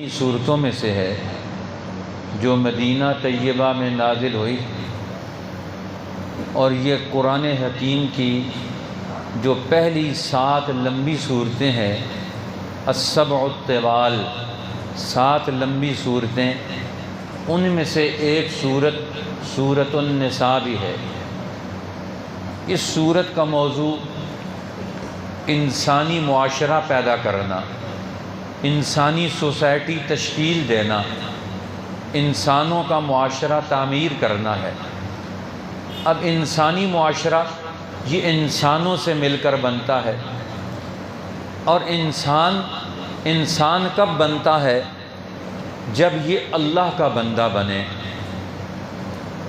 صورتوں میں سے ہے جو مدینہ طیبہ میں نازل ہوئی، اور یہ قرآن حکیم کی جو پہلی 7 لمبی صورتیں ہیں، السبع الطوال، 7 لمبی صورتیں، ان میں سے ایک سورۃ النساء بھی ہے۔ اس صورت کا موضوع انسانی معاشرہ پیدا کرنا، انسانی سوسائٹی تشکیل دینا، انسانوں کا معاشرہ تعمیر کرنا ہے۔ اب انسانی معاشرہ یہ انسانوں سے مل کر بنتا ہے، اور انسان کب بنتا ہے؟ جب یہ اللہ کا بندہ بنے،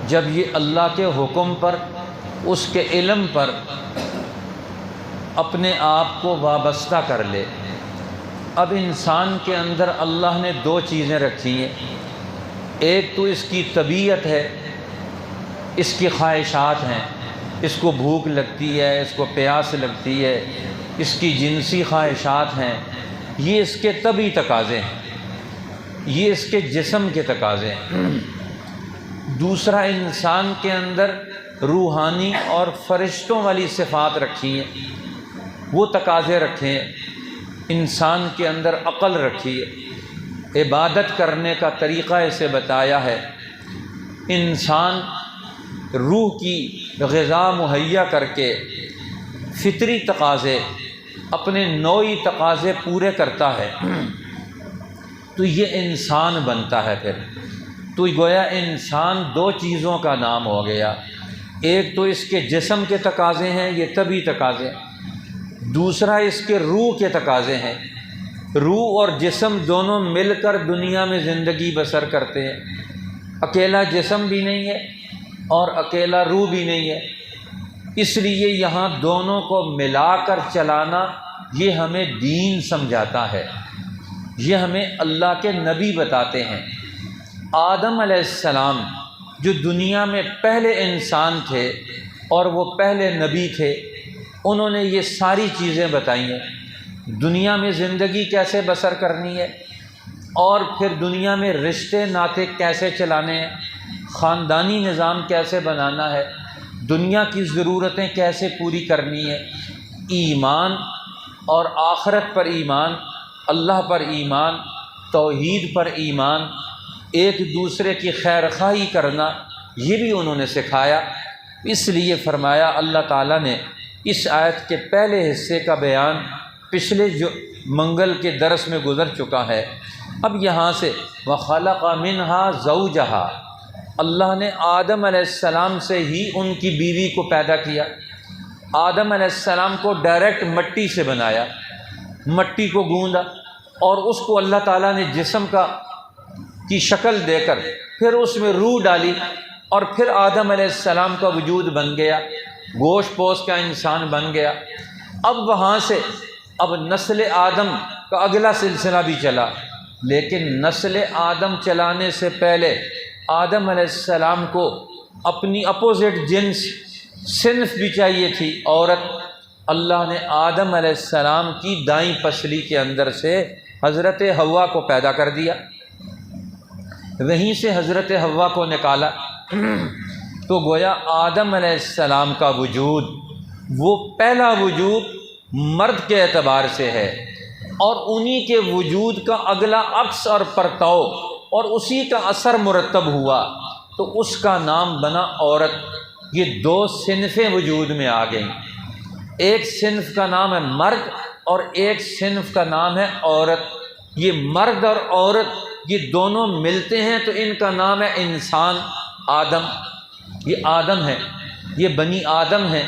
جب یہ اللہ کے حکم پر، اس کے علم پر اپنے آپ کو وابستہ کر لے۔ اب انسان کے اندر اللہ نے 2 چیزیں رکھی ہیں، ایک تو اس کی طبیعت ہے، اس کی خواہشات ہیں، اس کو بھوک لگتی ہے، اس کو پیاس لگتی ہے، اس کی جنسی خواہشات ہیں، یہ اس کے طبعی تقاضے ہیں، یہ اس کے جسم کے تقاضے ہیں۔ دوسرا، انسان کے اندر روحانی اور فرشتوں والی صفات رکھی ہیں، وہ تقاضے رکھے ہیں۔ انسان کے اندر عقل رکھی ہے، عبادت کرنے کا طریقہ اسے بتایا ہے، انسان روح کی غذا مہیا کر کے فطری تقاضے، اپنے نوعی تقاضے پورے کرتا ہے، تو یہ انسان بنتا ہے۔ پھر تو گویا انسان 2 چیزوں کا نام ہو گیا، ایک تو اس کے جسم کے تقاضے ہیں، یہ طبعی تقاضے، دوسرا اس کے روح کے تقاضے ہیں۔ روح اور جسم دونوں مل کر دنیا میں زندگی بسر کرتے ہیں، اکیلا جسم بھی نہیں ہے اور اکیلا روح بھی نہیں ہے، اس لیے یہاں دونوں کو ملا کر چلانا یہ ہمیں دین سمجھاتا ہے، یہ ہمیں اللہ کے نبی بتاتے ہیں۔ آدم علیہ السلام جو دنیا میں پہلے انسان تھے اور وہ پہلے نبی تھے، انہوں نے یہ ساری چیزیں بتائی ہیں، دنیا میں زندگی کیسے بسر کرنی ہے، اور پھر دنیا میں رشتے ناطے کیسے چلانے ہیں، خاندانی نظام کیسے بنانا ہے، دنیا کی ضرورتیں کیسے پوری کرنی ہے، ایمان اور آخرت پر ایمان، اللہ پر ایمان، توحید پر ایمان، ایک دوسرے کی خیر خواہی کرنا، یہ بھی انہوں نے سکھایا۔ اس لیے فرمایا اللہ تعالیٰ نے اس آیت کے پہلے حصے کا بیان پچھلے جو منگل کے درس میں گزر چکا ہے۔ اب یہاں سے وَخَلَقَ مِنْهَا زَوْجَهَا، اللہ نے آدم علیہ السلام سے ہی ان کی بیوی کو پیدا کیا۔ آدم علیہ السلام کو ڈائریکٹ مٹی سے بنایا، مٹی کو گوندا، اور اس کو اللہ تعالیٰ نے جسم کی شکل دے کر پھر اس میں روح ڈالی، اور پھر آدم علیہ السلام کا وجود بن گیا، گوشت پوش کا انسان بن گیا۔ اب وہاں سے اب نسل آدم کا اگلا سلسلہ بھی چلا، لیکن نسل آدم چلانے سے پہلے آدم علیہ السلام کو اپنی اپوزٹ جنس صنف بھی چاہیے تھی، عورت۔ اللہ نے آدم علیہ السلام کی دائیں پسلی کے اندر سے حضرت حوا کو پیدا کر دیا، وہیں سے حضرت حوا کو نکالا۔ تو گویا آدم علیہ السلام کا وجود وہ پہلا وجود مرد کے اعتبار سے ہے، اور انہی کے وجود کا اگلا عکس اور پرتاؤ اور اسی کا اثر مرتب ہوا، تو اس کا نام بنا عورت۔ یہ 2 صنفیں وجود میں آ گئیں، ایک صنف کا نام ہے مرد اور ایک صنف کا نام ہے عورت۔ یہ مرد اور عورت یہ دونوں ملتے ہیں تو ان کا نام ہے انسان، آدم۔ یہ آدم ہے، یہ بنی آدم ہے۔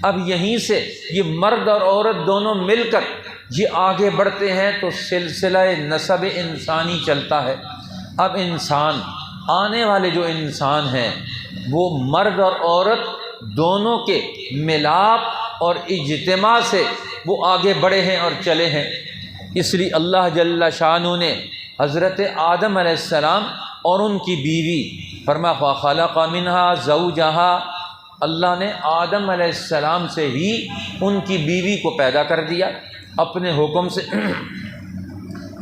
اب یہیں سے یہ مرد اور عورت دونوں مل کر یہ آگے بڑھتے ہیں تو سلسلہ نسب انسانی چلتا ہے۔ اب انسان، آنے والے جو انسان ہیں، وہ مرد اور عورت دونوں کے ملاپ اور اجتماع سے وہ آگے بڑھے ہیں اور چلے ہیں۔ اس لیے اللہ جل شانہ نے حضرت آدم علیہ السلام اور ان کی بیوی فرمایا فَخَلَقَ مِنْهَا زَوْجَهَا، اللہ نے آدم علیہ السلام سے ہی ان کی بیوی کو پیدا کر دیا اپنے حکم سے۔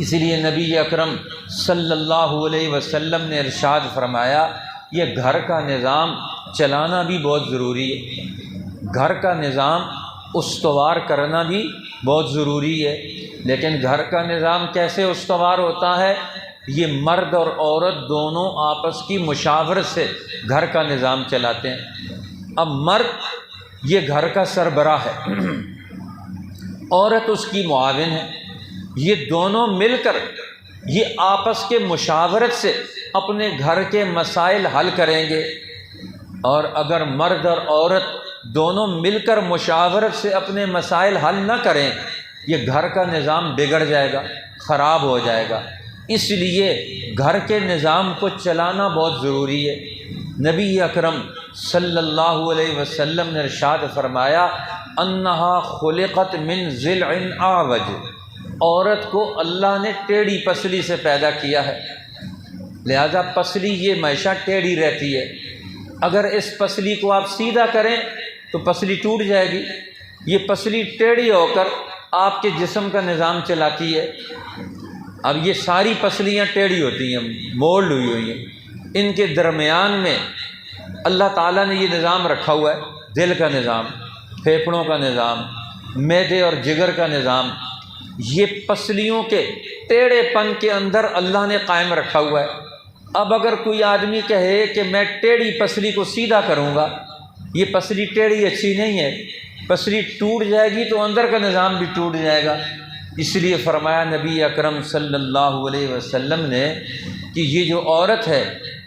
اس لیے نبی اکرم صلی اللہ علیہ وسلم نے ارشاد فرمایا یہ گھر کا نظام چلانا بھی بہت ضروری ہے، گھر کا نظام استوار کرنا بھی بہت ضروری ہے۔ لیکن گھر کا نظام کیسے استوار ہوتا ہے؟ یہ مرد اور عورت دونوں آپس کی مشاورت سے گھر کا نظام چلاتے ہیں۔ اب مرد یہ گھر کا سربراہ ہے، عورت اس کی معاون ہے، یہ دونوں مل کر یہ آپس کے مشاورت سے اپنے گھر کے مسائل حل کریں گے۔ اور اگر مرد اور عورت دونوں مل کر مشاورت سے اپنے مسائل حل نہ کریں، یہ گھر کا نظام بگڑ جائے گا، خراب ہو جائے گا۔ اس لیے گھر کے نظام کو چلانا بہت ضروری ہے۔ نبی اکرم صلی اللہ علیہ وسلم نے ارشاد فرمایا انہا خلقت من ضلع اعوج، عورت کو اللہ نے ٹیڑھی پسلی سے پیدا کیا ہے، لہذا پسلی یہ ہمیشہ ٹیڑھی رہتی ہے۔ اگر اس پسلی کو آپ سیدھا کریں تو پسلی ٹوٹ جائے گی، یہ پسلی ٹیڑھی ہو کر آپ کے جسم کا نظام چلاتی ہے۔ اب یہ ساری پسلیاں ٹیڑھی ہوتی ہیں، مولڈ ہوئی ہیں، ان کے درمیان میں اللہ تعالیٰ نے یہ نظام رکھا ہوا ہے، دل کا نظام، پھیپھڑوں کا نظام، معدے اور جگر کا نظام، یہ پسلیوں کے ٹیڑھے پن کے اندر اللہ نے قائم رکھا ہوا ہے۔ اب اگر کوئی آدمی کہے کہ میں ٹیڑھی پسلی کو سیدھا کروں گا، یہ پسلی ٹیڑھی اچھی نہیں ہے، پسلی ٹوٹ جائے گی تو اندر کا نظام بھی ٹوٹ جائے گا۔ اس لیے فرمایا نبی اکرم صلی اللہ علیہ وسلم نے کہ یہ جو عورت ہے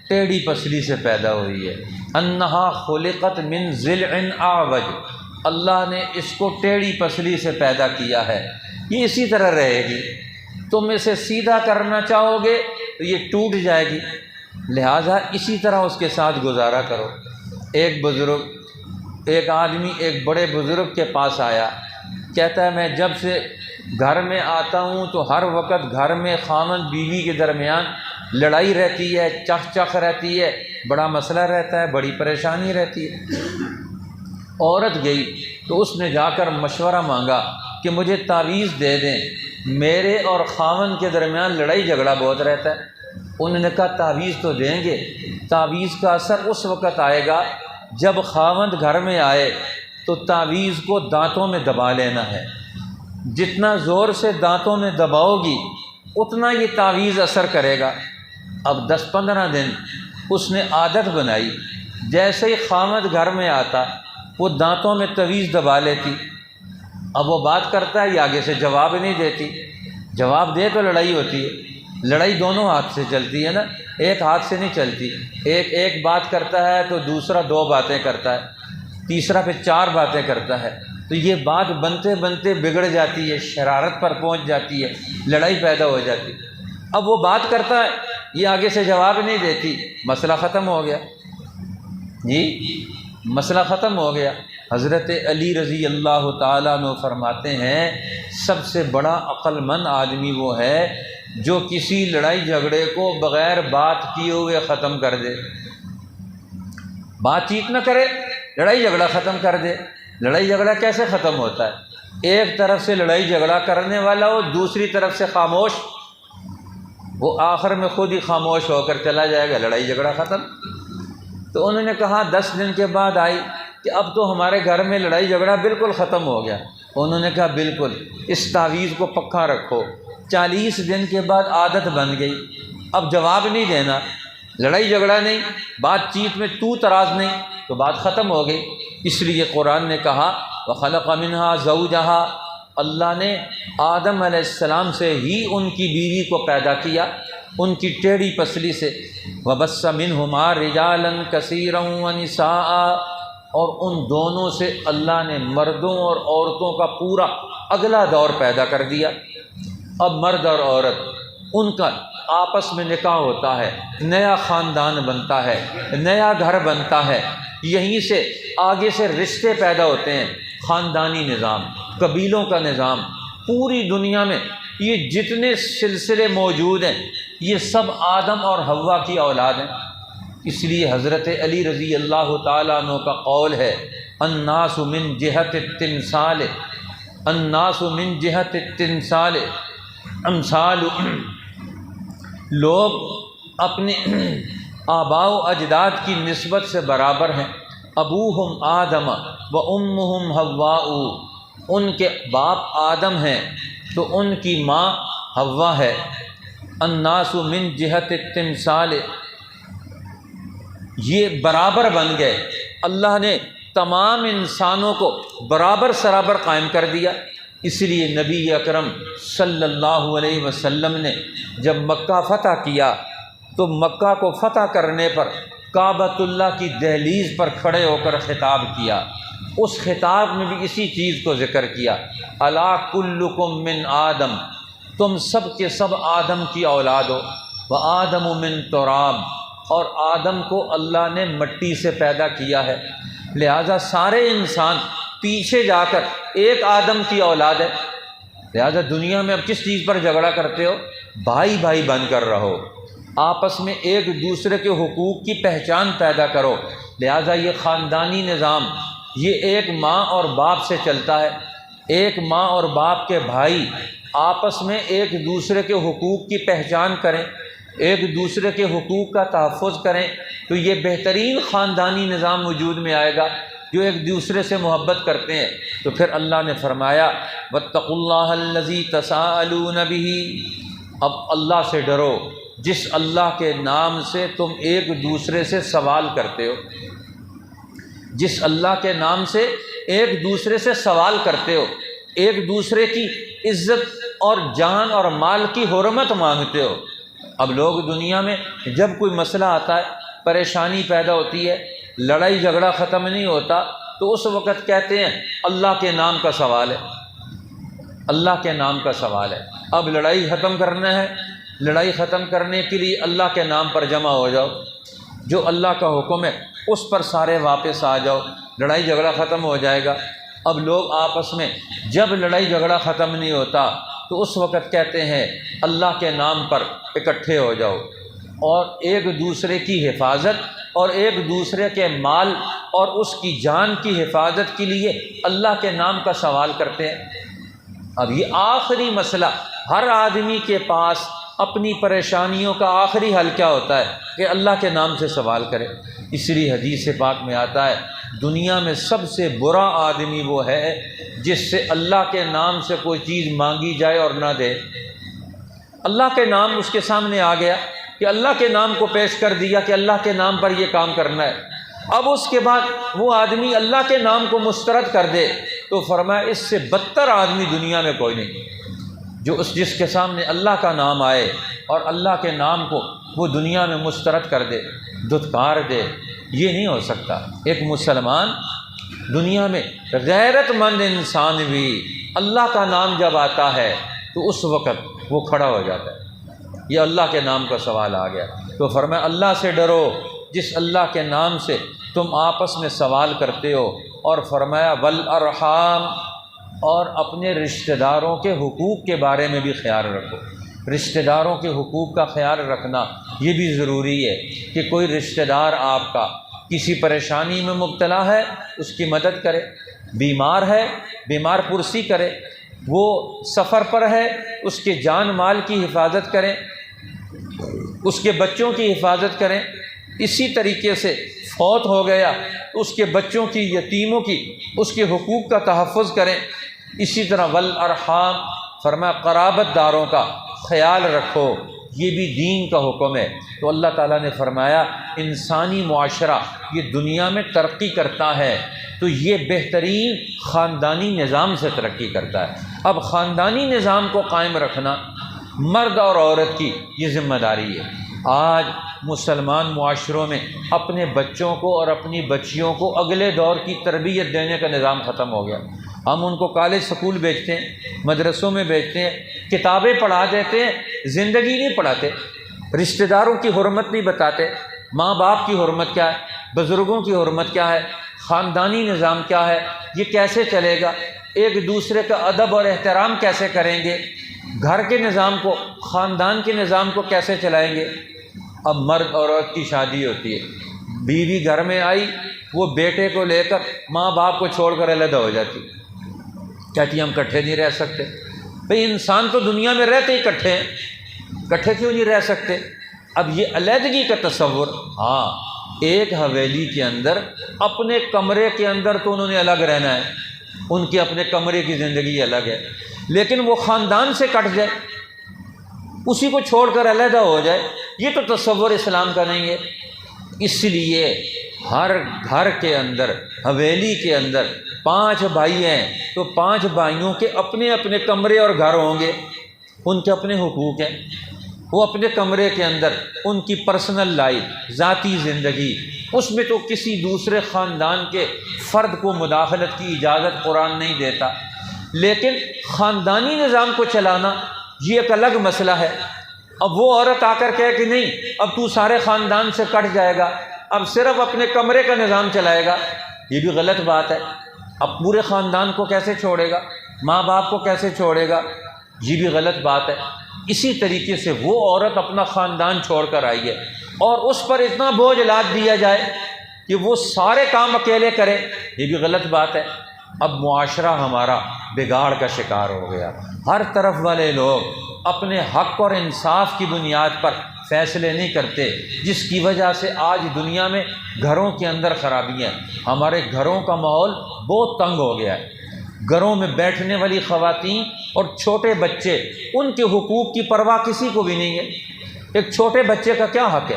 ٹیڑھی پسلی سے پیدا ہوئی ہے، انہا خلقت من ضلع اعوج، اللہ نے اس کو ٹیڑھی پسلی سے پیدا کیا ہے، یہ اسی طرح رہے گی۔ تم اسے سیدھا کرنا چاہو گے تو یہ ٹوٹ جائے گی، لہٰذا اسی طرح اس کے ساتھ گزارا کرو۔ ایک آدمی ایک بڑے بزرگ کے پاس آیا، کہتا ہے میں جب سے گھر میں آتا ہوں تو ہر وقت گھر میں خاوند بیوی کے درمیان لڑائی رہتی ہے، چخ رہتی ہے، بڑا مسئلہ رہتا ہے، بڑی پریشانی رہتی ہے۔ عورت گئی تو اس نے جا کر مشورہ مانگا کہ مجھے تعویذ دے دیں، میرے اور خاوند کے درمیان لڑائی جھگڑا بہت رہتا ہے۔ انہوں نے کہا تعویذ تو دیں گے، تعویذ کا اثر اس وقت آئے گا جب خاوند گھر میں آئے تو تعویذ کو دانتوں میں دبا لینا ہے، جتنا زور سے دانتوں میں دباؤ گی اتنا یہ تعویذ اثر کرے گا۔ اب 10-15 دن اس نے عادت بنائی، جیسے ہی خاوند گھر میں آتا وہ دانتوں میں تعویذ دبا لیتی۔ اب وہ بات کرتا ہے، یہ آگے سے جواب نہیں دیتی، جواب دے تو لڑائی ہوتی ہے۔ لڑائی دونوں ہاتھ سے چلتی ہے نا، ایک ہاتھ سے نہیں چلتی، ایک بات کرتا ہے تو دوسرا 2 باتیں کرتا ہے، تیسرا پھر 4 باتیں کرتا ہے، تو یہ بات بنتے بنتے بگڑ جاتی ہے، شرارت پر پہنچ جاتی ہے، لڑائی پیدا ہو جاتی ہے۔ اب وہ بات کرتا ہے، یہ آگے سے جواب نہیں دیتی، مسئلہ ختم ہو گیا، جی مسئلہ ختم ہو گیا۔ حضرت علی رضی اللہ تعالیٰ عنہ فرماتے ہیں سب سے بڑا عقل مند آدمی وہ ہے جو کسی لڑائی جھگڑے کو بغیر بات کیے ہوئے ختم کر دے، بات چیت نہ کرے، لڑائی جھگڑا ختم کر دے۔ لڑائی جھگڑا کیسے ختم ہوتا ہے؟ ایک طرف سے لڑائی جھگڑا کرنے والا ہو، دوسری طرف سے خاموش، وہ آخر میں خود ہی خاموش ہو کر چلا جائے گا، لڑائی جھگڑا ختم۔ تو انہوں نے کہا 10 دن کے بعد آئی کہ اب تو ہمارے گھر میں لڑائی جھگڑا بالکل ختم ہو گیا۔ انہوں نے کہا بالکل، اس تعویذ کو پکا رکھو۔ 40 دن کے بعد عادت بن گئی، اب جواب نہیں دینا، لڑائی جھگڑا نہیں، بات چیت میں تو تراز نہیں، تو بات ختم ہو گئی۔ اس لیے قرآن نے کہا وَخَلَقَ مِنْهَا زَوْجَهَا، اللہ نے آدم علیہ السلام سے ہی ان کی بیوی کو پیدا کیا، ان کی ٹیڑھی پسلی سے۔ وَبَثَّ مِنْهُمَا رِجَالًا كَثِيرًا وَنِسَاءً، اور ان دونوں سے اللہ نے مردوں اور عورتوں کا پورا اگلا دور پیدا کر دیا۔ اب مرد اور عورت ان کا آپس میں نکاح ہوتا ہے، نیا خاندان بنتا ہے، نیا گھر بنتا ہے، یہیں سے آگے سے رشتے پیدا ہوتے ہیں، خاندانی نظام، قبیلوں کا نظام۔ پوری دنیا میں یہ جتنے سلسلے موجود ہیں یہ سب آدم اور حوا کی اولاد ہیں۔ اس لیے حضرت علی رضی اللہ تعالیٰ عنہ کا قول ہے الناس من جہت التمثال، الناس من جہت التمثال، امثال لوگ اپنے آباء و اجداد کی نسبت سے برابر ہیں۔ ابوہم آدم و امہم حواء، ان کے باپ آدم ہیں تو ان کی ماں حوا ہے۔ الناس من جہت التمثال، یہ برابر بن گئے، اللہ نے تمام انسانوں کو برابر سرابر قائم کر دیا۔ اس لیے نبی اکرم صلی اللہ علیہ وسلم نے جب مکہ فتح کیا تو مکہ کو فتح کرنے پر کعبۃ اللہ کی دہلیز پر کھڑے ہو کر خطاب کیا۔ اس خطاب میں بھی اسی چیز کو ذکر کیا، الا کلکم من آدم، تم سب کے سب آدم کی اولاد ہو، وآدم من تراب، اور آدم کو اللہ نے مٹی سے پیدا کیا ہے، لہذا سارے انسان پیچھے جا کر ایک آدم کی اولاد ہے۔ لہذا دنیا میں اب کس چیز پر جھگڑا کرتے ہو؟ بھائی بھائی بن کر رہو، آپس میں ایک دوسرے کے حقوق کی پہچان پیدا کرو۔ لہذا یہ خاندانی نظام یہ ایک ماں اور باپ سے چلتا ہے، ایک ماں اور باپ کے بھائی آپس میں ایک دوسرے کے حقوق کی پہچان کریں، ایک دوسرے کے حقوق کا تحفظ کریں، تو یہ بہترین خاندانی نظام وجود میں آئے گا، جو ایک دوسرے سے محبت کرتے ہیں۔ تو پھر اللہ نے فرمایا واتقوا اللہ الذی تساءلون بہ، اب اللہ سے ڈرو جس اللہ کے نام سے تم ایک دوسرے سے سوال کرتے ہو، جس اللہ کے نام سے ایک دوسرے سے سوال کرتے ہو، ایک دوسرے کی عزت اور جان اور مال کی حرمت مانگتے ہو۔ اب لوگ دنیا میں جب کوئی مسئلہ آتا ہے، پریشانی پیدا ہوتی ہے، لڑائی جھگڑا ختم نہیں ہوتا، تو اس وقت کہتے ہیں اللہ کے نام کا سوال ہے، اللہ کے نام کا سوال ہے۔ اب لڑائی ختم کرنا ہے، لڑائی ختم کرنے کے لیے اللہ کے نام پر جمع ہو جاؤ، جو اللہ کا حکم ہے اس پر سارے واپس آ جاؤ، لڑائی جھگڑا ختم ہو جائے گا۔ اب لوگ آپس میں جب لڑائی جھگڑا ختم نہیں ہوتا تو اس وقت کہتے ہیں اللہ کے نام پر اکٹھے ہو جاؤ، اور ایک دوسرے کی حفاظت اور ایک دوسرے کے مال اور اس کی جان کی حفاظت کے لیے اللہ کے نام کا سوال کرتے ہیں۔ اب یہ آخری مسئلہ، ہر آدمی کے پاس اپنی پریشانیوں کا آخری حل کیا ہوتا ہے کہ اللہ کے نام سے سوال کرے۔ اس لیے حدیث پاک میں آتا ہے دنیا میں سب سے برا آدمی وہ ہے جس سے اللہ کے نام سے کوئی چیز مانگی جائے اور نہ دے۔ اللہ کے نام اس کے سامنے آ گیا کہ اللہ کے نام کو پیش کر دیا کہ اللہ کے نام پر یہ کام کرنا ہے، اب اس کے بعد وہ آدمی اللہ کے نام کو مسترد کر دے تو فرمایا اس سے بدتر آدمی دنیا میں کوئی نہیں، جو جس کے سامنے اللہ کا نام آئے اور اللہ کے نام کو وہ دنیا میں مسترد کر دے، دھتکار دے۔ یہ نہیں ہو سکتا۔ ایک مسلمان دنیا میں غیرت مند انسان بھی اللہ کا نام جب آتا ہے تو اس وقت وہ کھڑا ہو جاتا ہے۔ یہ اللہ کے نام کا سوال آ گیا تو فرمایا اللہ سے ڈرو جس اللہ کے نام سے تم آپس میں سوال کرتے ہو، اور فرمایا والارحام، اور اپنے رشتہ داروں کے حقوق کے بارے میں بھی خیال رکھو۔ رشتہ داروں کے حقوق کا خیال رکھنا یہ بھی ضروری ہے کہ کوئی رشتہ دار آپ کا کسی پریشانی میں مبتلا ہے اس کی مدد کرے، بیمار ہے بیمار پرسی کرے، وہ سفر پر ہے اس کے جان مال کی حفاظت کریں، اس کے بچوں کی حفاظت کریں۔ اسی طریقے سے فوت ہو گیا تو اس کے بچوں کی، یتیموں کی، اس کے حقوق کا تحفظ کریں۔ اسی طرح والارحام، فرمایا قرابت داروں کا خیال رکھو، یہ بھی دین کا حکم ہے۔ تو اللہ تعالیٰ نے فرمایا انسانی معاشرہ یہ دنیا میں ترقی کرتا ہے تو یہ بہترین خاندانی نظام سے ترقی کرتا ہے۔ اب خاندانی نظام کو قائم رکھنا مرد اور عورت کی یہ ذمہ داری ہے۔ آج مسلمان معاشروں میں اپنے بچوں کو اور اپنی بچیوں کو اگلے دور کی تربیت دینے کا نظام ختم ہو گیا۔ ہم ان کو کالج سکول بھیجتے ہیں، مدرسوں میں بھیجتے ہیں، کتابیں پڑھا دیتے ہیں، زندگی نہیں پڑھاتے، رشتہ داروں کی حرمت نہیں بتاتے، ماں باپ کی حرمت کیا ہے، بزرگوں کی حرمت کیا ہے، خاندانی نظام کیا ہے، یہ کیسے چلے گا، ایک دوسرے کا ادب اور احترام کیسے کریں گے، گھر کے نظام کو، خاندان کے نظام کو کیسے چلائیں گے۔ اب مرد اور عورت کی شادی ہوتی ہے، بیوی گھر میں آئی، وہ بیٹے کو لے کر ماں باپ کو چھوڑ کر علیحدہ ہو جاتی، کہتی ہم اکٹھے نہیں رہ سکتے، بھئی انسان تو دنیا میں رہتے ہی اکٹھے ہیں، اکٹھے کیوں نہیں رہ سکتے؟ اب یہ علیحدگی کا تصور، ہاں ایک حویلی کے اندر اپنے کمرے کے اندر تو انہوں نے الگ رہنا ہے، ان کے اپنے کمرے کی زندگی الگ ہے، لیکن وہ خاندان سے کٹ جائے، اسی کو چھوڑ کر علیحدہ ہو جائے، یہ تو تصور اسلام کا نہیں ہے۔ اس لیے ہر گھر کے اندر، حویلی کے اندر 5 بھائی ہیں تو 5 بھائیوں کے اپنے اپنے کمرے اور گھر ہوں گے، ان کے اپنے حقوق ہیں، وہ اپنے کمرے کے اندر ان کی پرسنل لائف، ذاتی زندگی، اس میں تو کسی دوسرے خاندان کے فرد کو مداخلت کی اجازت قرآن نہیں دیتا، لیکن خاندانی نظام کو چلانا یہ ایک الگ مسئلہ ہے۔ اب وہ عورت آ کر کہے کہ نہیں اب تو سارے خاندان سے کٹ جائے گا، اب صرف اپنے کمرے کا نظام چلائے گا، یہ بھی غلط بات ہے۔ اب پورے خاندان کو کیسے چھوڑے گا، ماں باپ کو کیسے چھوڑے گا، یہ بھی غلط بات ہے۔ اسی طریقے سے وہ عورت اپنا خاندان چھوڑ کر آئی ہے اور اس پر اتنا بوجھ لاد دیا جائے کہ وہ سارے کام اکیلے کرے، یہ بھی غلط بات ہے۔ اب معاشرہ ہمارا بگاڑ کا شکار ہو گیا، ہر طرف والے لوگ اپنے حق اور انصاف کی بنیاد پر فیصلے نہیں کرتے، جس کی وجہ سے آج دنیا میں گھروں کے اندر خرابیاں ہیں۔ ہمارے گھروں کا ماحول بہت تنگ ہو گیا ہے، گھروں میں بیٹھنے والی خواتین اور چھوٹے بچے، ان کے حقوق کی پرواہ کسی کو بھی نہیں ہے۔ ایک چھوٹے بچے کا کیا حق ہے؟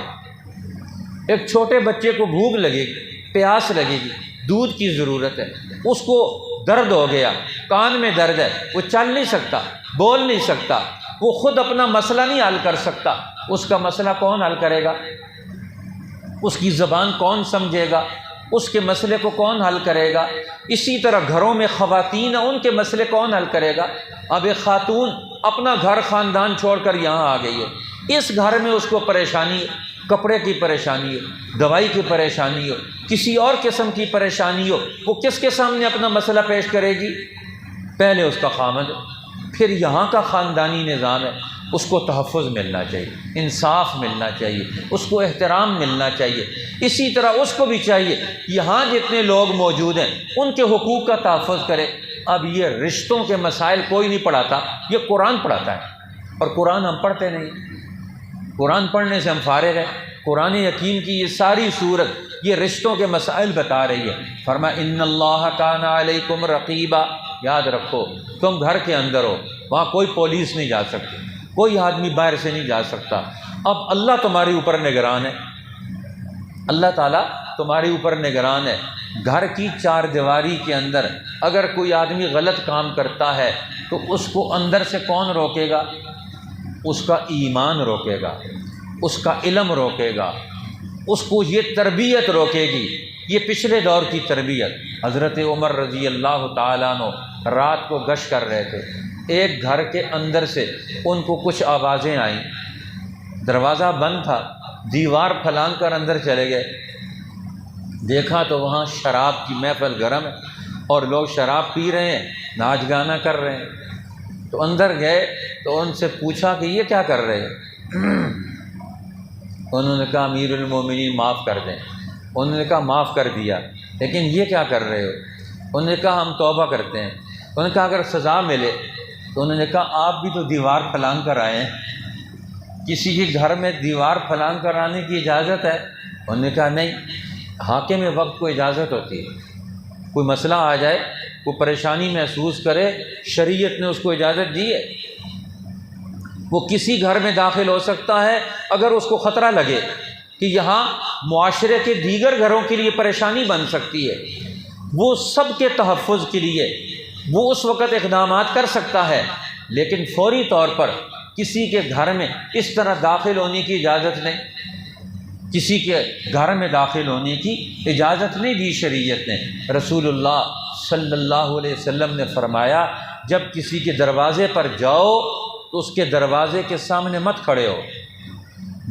ایک چھوٹے بچے کو بھوک لگے گی، پیاس لگے گی، دودھ کی ضرورت ہے، اس کو درد ہو گیا، کان میں درد ہے، وہ چل نہیں سکتا، بول نہیں سکتا، وہ خود اپنا مسئلہ نہیں حل کر سکتا، اس کا مسئلہ کون حل کرے گا؟ اس کی زبان کون سمجھے گا؟ اس کے مسئلے کو کون حل کرے گا؟ اسی طرح گھروں میں خواتین ہیں، ان کے مسئلے کون حل کرے گا؟ اب ایک خاتون اپنا گھر خاندان چھوڑ کر یہاں آ گئی ہے، اس گھر میں اس کو پریشانی ہے، کپڑے کی پریشانی ہو، دوائی کی پریشانی ہو، کسی اور قسم کی پریشانی ہو، وہ کس کے سامنے اپنا مسئلہ پیش کرے گی؟ پہلے اس کا خامد، پھر یہاں کا خاندانی نظام ہے، اس کو تحفظ ملنا چاہیے، انصاف ملنا چاہیے، اس کو احترام ملنا چاہیے۔ اسی طرح اس کو بھی چاہیے یہاں جتنے لوگ موجود ہیں ان کے حقوق کا تحفظ کرے۔ اب یہ رشتوں کے مسائل کوئی نہیں پڑھاتا، یہ قرآن پڑھاتا ہے، اور قرآن ہم پڑھتے نہیں۔ قرآن پڑھنے سے ہم فارغ ہیں۔ قرآن حکیم کی یہ ساری صورت یہ رشتوں کے مسائل بتا رہی ہے۔ فرمایا ان اللہ کان علیکم رقیبا، یاد رکھو تم گھر کے اندر ہو، وہاں کوئی پولیس نہیں جا سکتی، کوئی آدمی باہر سے نہیں جا سکتا۔ اب اللہ تمہارے اوپر نگران ہے، اللہ تعالیٰ تمہارے اوپر نگران ہے۔ گھر کی 4 دیواری کے اندر اگر کوئی آدمی غلط کام کرتا ہے تو اس کو اندر سے کون روکے گا؟ اس کا ایمان روکے گا، اس کا علم روکے گا، اس کو یہ تربیت روکے گی۔ یہ پچھلے دور کی تربیت۔ حضرت عمر رضی اللہ تعالیٰ عنہ رات کو گشت کر رہے تھے، ایک گھر کے اندر سے ان کو کچھ آوازیں آئیں، دروازہ بند تھا، دیوار پھلانگ کر اندر چلے گئے، دیکھا تو وہاں شراب کی محفل گرم ہے اور لوگ شراب پی رہے ہیں، ناچ گانا کر رہے ہیں۔ تو اندر گئے تو ان سے پوچھا کہ یہ کیا کر رہے ہیں؟ انہوں نے کہا امیر المومنین معاف کر دیں۔ انہوں نے کہا معاف کر دیا، لیکن یہ کیا کر رہے ہو؟ انہوں نے کہا ہم توبہ کرتے ہیں۔ انہوں نے کہا اگر سزا ملے تو انہوں نے کہا آپ بھی تو دیوار پھلانگ کر آئے ہیں، کسی کے گھر میں دیوار پھلانگ کر آنے کی اجازت ہے؟ انہوں نے کہا نہیں، حاکم وقت کو اجازت ہوتی ہے، کوئی مسئلہ آ جائے، کوئی پریشانی محسوس کرے، شریعت نے اس کو اجازت دی ہے، وہ کسی گھر میں داخل ہو سکتا ہے اگر اس کو خطرہ لگے کہ یہاں معاشرے کے دیگر گھروں کے لیے پریشانی بن سکتی ہے، وہ سب کے تحفظ کے لیے وہ اس وقت اقدامات کر سکتا ہے، لیکن فوری طور پر کسی کے گھر میں اس طرح داخل ہونے کی اجازت نہیں، کسی کے گھر میں داخل ہونے کی اجازت نہیں دی شریعت نے۔ رسول اللہ صلی اللہ علیہ وسلم نے فرمایا جب کسی کے دروازے پر جاؤ تو اس کے دروازے کے سامنے مت کھڑے ہو،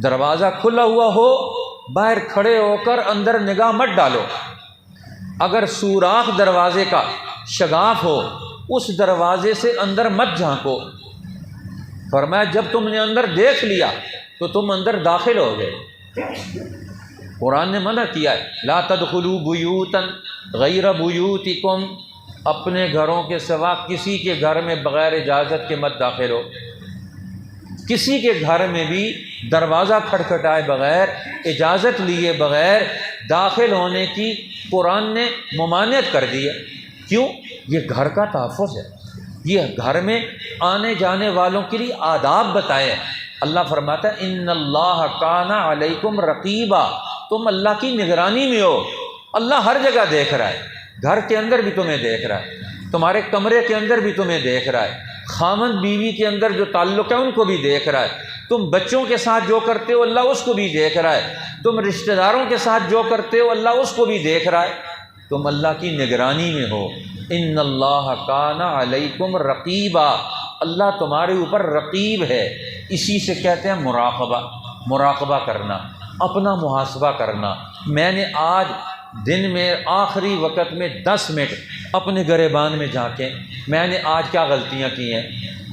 دروازہ کھلا ہوا ہو باہر کھڑے ہو کر اندر نگاہ مت ڈالو، اگر سوراخ دروازے کا شگاف ہو اس دروازے سے اندر مت جھانکو۔ فرمایا جب تم نے اندر دیکھ لیا تو تم اندر داخل ہو گئے۔ قرآن نے منع کیا ہے لا تدخلوا بیوتا غیر بیوتکم، اپنے گھروں کے سوا کسی کے گھر میں بغیر اجازت کے مت داخل ہو۔ کسی کے گھر میں بھی دروازہ کھٹکھٹائے بغیر، اجازت لیے بغیر داخل ہونے کی قرآن نے ممانعت کر دی ہے۔ کیوں؟ یہ گھر کا تحفظ ہے، یہ گھر میں آنے جانے والوں کے لیے آداب بتائے ہیں۔ اللہ فرماتا ہے ان اللہ کان علیکم رقیبا، تم اللہ کی نگرانی میں ہو۔ اللہ ہر جگہ دیکھ رہا ہے، گھر کے اندر بھی تمہیں دیکھ رہا ہے، تمہارے کمرے کے اندر بھی تمہیں دیکھ رہا ہے، خامند بیوی کے اندر جو تعلق ہے ان کو بھی دیکھ رہا ہے، تم بچوں کے ساتھ جو کرتے ہو اللہ اس کو بھی دیکھ رہا ہے، تم رشتہ داروں کے ساتھ جو کرتے ہو اللہ اس کو بھی دیکھ رہا ہے، تم اللہ کی نگرانی میں ہو۔ ان اللہ کان علیکم رقیبا، اللہ تمہارے اوپر رقیب ہے۔ اسی سے کہتے ہیں مراقبہ، مراقبہ کرنا، اپنا محاسبہ کرنا۔ میں نے آج دن میں آخری وقت میں 10 منٹ اپنے گریبان میں جھانکیں، میں نے آج کیا غلطیاں کی ہیں،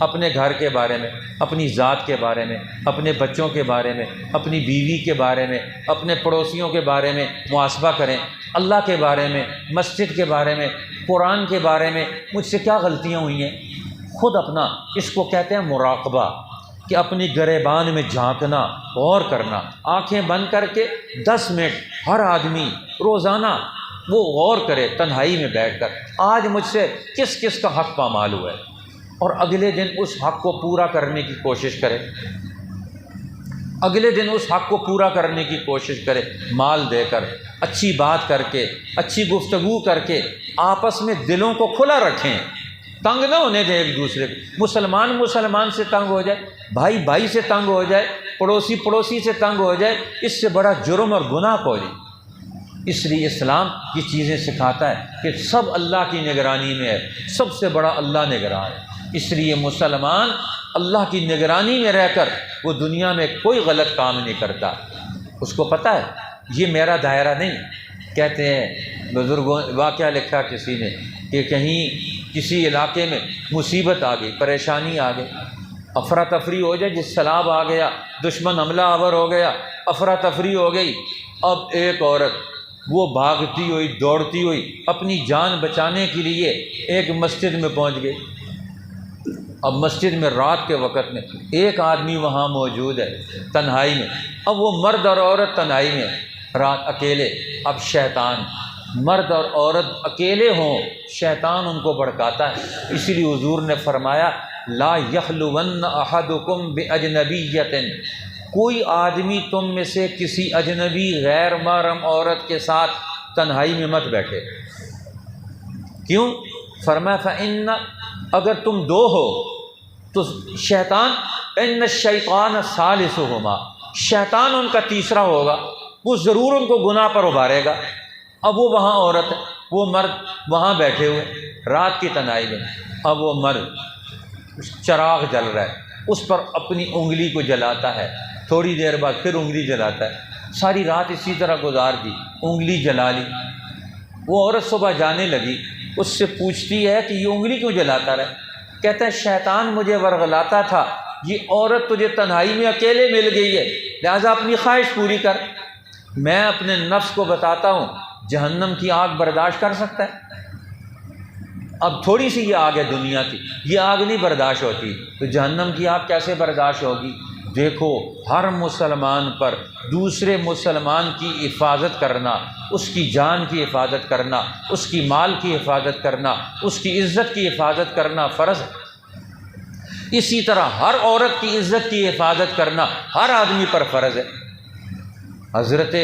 اپنے گھر کے بارے میں، اپنی ذات کے بارے میں، اپنے بچوں کے بارے میں، اپنی بیوی کے بارے میں، اپنے پڑوسیوں کے بارے میں محاسبہ کریں، اللہ کے بارے میں، مسجد کے بارے میں، قرآن کے بارے میں مجھ سے کیا غلطیاں ہوئی ہیں، خود اپنا، اس کو کہتے ہیں مراقبہ، کہ اپنی گریبان میں جھانکنا، غور کرنا، آنکھیں بند کر کے 10 منٹ ہر آدمی روزانہ وہ غور کرے تنہائی میں بیٹھ کر، آج مجھ سے کس کس کا حق پامال ہوا ہے، اور اگلے دن اس حق کو پورا کرنے کی کوشش کرے، اگلے دن اس حق کو پورا کرنے کی کوشش کرے، مال دے کر، اچھی بات کر کے، اچھی گفتگو کر کے، آپس میں دلوں کو کھلا رکھیں، تنگ نہ ہونے دیں ایک دوسرے کو۔ مسلمان سے تنگ ہو جائے، بھائی سے تنگ ہو جائے، پڑوسی سے تنگ ہو جائے، اس سے بڑا جرم اور گناہ کوئی نہیں۔ اس لیے اسلام یہ چیزیں سکھاتا ہے کہ سب اللہ کی نگرانی میں ہے، سب سے بڑا اللہ نگران ہے۔ اس لیے مسلمان اللہ کی نگرانی میں رہ کر وہ دنیا میں کوئی غلط کام نہیں کرتا، اس کو پتہ ہے یہ میرا دائرہ نہیں۔ کہتے ہیں بزرگوں، واقعہ لکھا کسی نے کہ کہیں کسی علاقے میں مصیبت آ گئی، پریشانی آ گئی، افراتفری ہو جائے، جس سیلاب آ گیا، دشمن حملہ آور ہو گیا، افراتفری ہو گئی۔ اب ایک عورت وہ بھاگتی ہوئی، دوڑتی ہوئی اپنی جان بچانے کے لیے ایک مسجد میں پہنچ گئی۔ اب مسجد میں رات کے وقت میں ایک آدمی وہاں موجود ہے تنہائی میں، اب وہ مرد اور عورت تنہائی میں رات اکیلے۔ اب شیطان، مرد اور عورت اکیلے ہوں، شیطان ان کو بھڑکاتا ہے۔ اسی لیے حضور نے فرمایا لا یخلون احدکم باجنبیۃ، کوئی آدمی تم میں سے کسی اجنبی غیر محرم عورت کے ساتھ تنہائی میں مت بیٹھے۔ کیوں؟ فرمایا فإن، اگر تم دو ہو تو شیطان، ان الشیطان ثالثہما، شیطان ان کا تیسرا ہوگا، وہ ضرور ان کو گناہ پر ابھارے گا۔ اب وہ وہاں عورت ہے، وہ مرد وہاں بیٹھے ہوئے رات کی تنہائی میں، اب وہ مرد چراغ جل رہا ہے، اس پر اپنی انگلی کو جلاتا ہے، تھوڑی دیر بعد پھر انگلی جلاتا ہے، ساری رات اسی طرح گزار دی، انگلی جلا لی۔ وہ عورت صبح جانے لگی، اس سے پوچھتی ہے کہ یہ انگلی کیوں جلاتا رہے؟ کہتا ہے شیطان مجھے ورغلاتا تھا، یہ عورت تجھے تنہائی میں اکیلے مل گئی ہے، لہٰذا اپنی خواہش پوری کر۔ میں اپنے نفس کو بتاتا ہوں جہنم کی آگ برداشت کر سکتا ہے؟ اب تھوڑی سی یہ آگ ہے دنیا کی، یہ آگ نہیں برداشت ہوتی، تو جہنم کی آگ کیسے برداشت ہوگی؟ دیکھو، ہر مسلمان پر دوسرے مسلمان کی حفاظت کرنا، اس کی جان کی حفاظت کرنا، اس کی مال کی حفاظت کرنا، اس کی عزت کی حفاظت کرنا فرض ہے۔ اسی طرح ہر عورت کی عزت کی حفاظت کرنا ہر آدمی پر فرض ہے۔ حضرت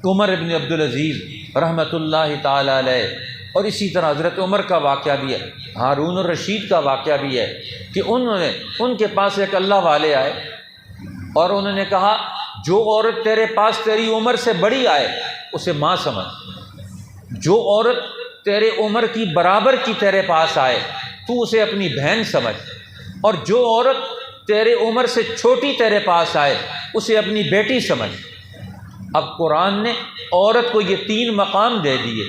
عمر ابن عبدالعزیز رحمۃ اللہ تعالی علیہ، اور اسی طرح حضرت عمر کا واقعہ بھی ہے، ہارون الرشید کا واقعہ بھی ہے کہ ان کے پاس ایک اللہ والے آئے اور انہوں نے کہا جو عورت تیرے پاس تیری عمر سے بڑی آئے اسے ماں سمجھ، جو عورت تیرے عمر کی برابر کی تیرے پاس آئے تو اسے اپنی بہن سمجھ، اور جو عورت تیرے عمر سے چھوٹی تیرے پاس آئے اسے اپنی بیٹی سمجھ۔ اب قرآن نے عورت کو یہ 3 مقام دے دیے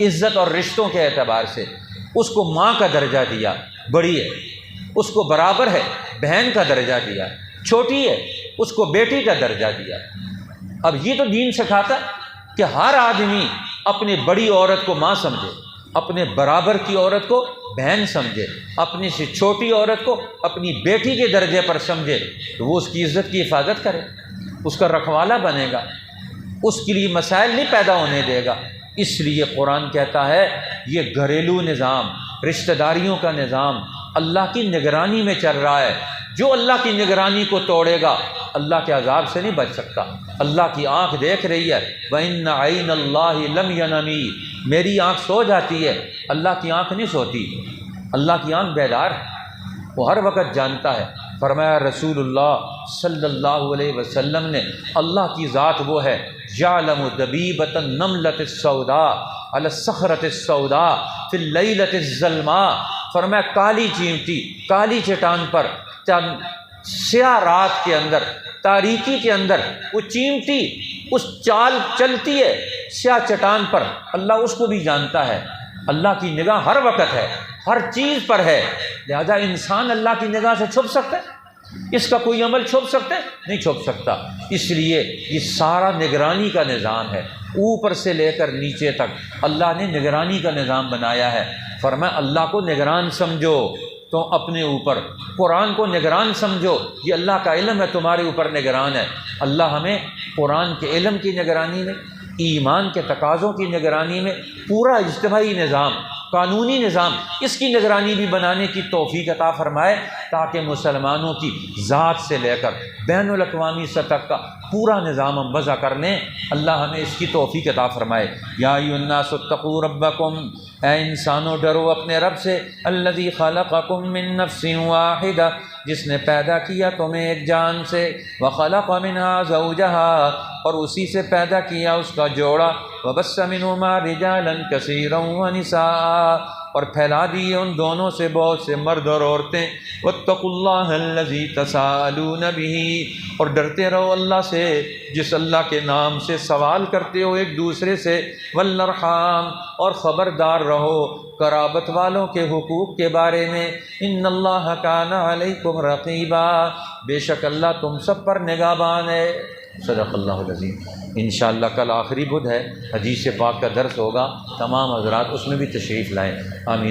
عزت اور رشتوں کے اعتبار سے، اس کو ماں کا درجہ دیا، بڑی ہے، اس کو برابر ہے بہن کا درجہ دیا، چھوٹی ہے اس کو بیٹی کا درجہ دیا۔ اب یہ تو دین سکھاتا کہ ہر آدمی اپنے بڑی عورت کو ماں سمجھے، اپنے برابر کی عورت کو بہن سمجھے، اپنی سے چھوٹی عورت کو اپنی بیٹی کے درجے پر سمجھے، تو وہ اس کی عزت کی حفاظت کرے، اس کا رکھوالا بنے گا، اس کے لیے مسائل نہیں پیدا ہونے دے گا۔ اس لیے قرآن کہتا ہے یہ گھریلو نظام، رشتہ داریوں کا نظام اللہ کی نگرانی میں چل رہا ہے۔ جو اللہ کی نگرانی کو توڑے گا اللہ کے عذاب سے نہیں بچ سکتا۔ اللہ کی آنکھ دیکھ رہی ہے، وَإِنَّ عَيْنَ اللَّهِ لَمْ يَنَمِ، میری آنکھ سو جاتی ہے، اللہ کی آنکھ نہیں سوتی، اللہ کی آنکھ بیدار ہے، وہ ہر وقت جانتا ہے۔ فرمایا رسول اللہ صلی اللہ علیہ وسلم نے، اللہ کی ذات وہ ہے یعلم دبیبۃ النملۃ السوداء علی الصخرۃ السوداء فی اللیلۃ الظلماء، فرمایا کالی چیونٹی کالی چٹان پر سیاہ رات کے اندر، تاریکی کے اندر وہ چیونٹی اس چال چلتی ہے سیاہ چٹان پر، اللہ اس کو بھی جانتا ہے۔ اللہ کی نگاہ ہر وقت ہے، ہر چیز پر ہے، لہذا انسان اللہ کی نگاہ سے چھپ سکتا ہے؟ اس کا کوئی عمل چھپ سکتا ہے؟ نہیں چھپ سکتا۔ اس لیے یہ سارا نگرانی کا نظام ہے، اوپر سے لے کر نیچے تک اللہ نے نگرانی کا نظام بنایا ہے۔ فرمایا اللہ کو نگران سمجھو تو اپنے اوپر، قرآن کو نگران سمجھو، یہ اللہ کا علم ہے تمہارے اوپر نگران ہے۔ اللہ ہمیں قرآن کے علم کی نگرانی میں، ایمان کے تقاضوں کی نگرانی میں، پورا اجتماعی نظام، قانونی نظام، اس کی نگرانی بھی بنانے کی توفیق عطا فرمائے، تاکہ مسلمانوں کی ذات سے لے کر بین الاقوامی سطح کا پورا نظام ہم وضع کر لیں۔ اللہ ہمیں اس کی توفیق عطا فرمائے۔ یا ایھا الناس اتقوا ربکم، اے انسانوں ڈرو اپنے رب سے، الذی خلقکم من نفس واحدہ، جس نے پیدا کیا تمہیں ایک جان سے، وخلق منہا زوجہا، اور اسی سے پیدا کیا اس کا جوڑا، وبث منہما رجالا کثیرا ونساء، اور پھیلا دیے ان دونوں سے بہت سے مرد اور عورتیں۔ واتقوا اللہ الذی تساءلون بہ، اور ڈرتے رہو اللہ سے جس اللہ کے نام سے سوال کرتے ہو ایک دوسرے سے، والارحام، اور خبردار رہو قرابت والوں کے حقوق کے بارے میں، ان اللہ کان علیکم رقیبا، بے شک اللہ تم سب پر نگہبان ہے۔ صدق اللہ العظیم۔ انشاءاللہ کل آخری بدھ ہے، حدیث پاک کا درس ہوگا، تمام حضرات اس میں بھی تشریف لائیں۔ آمین۔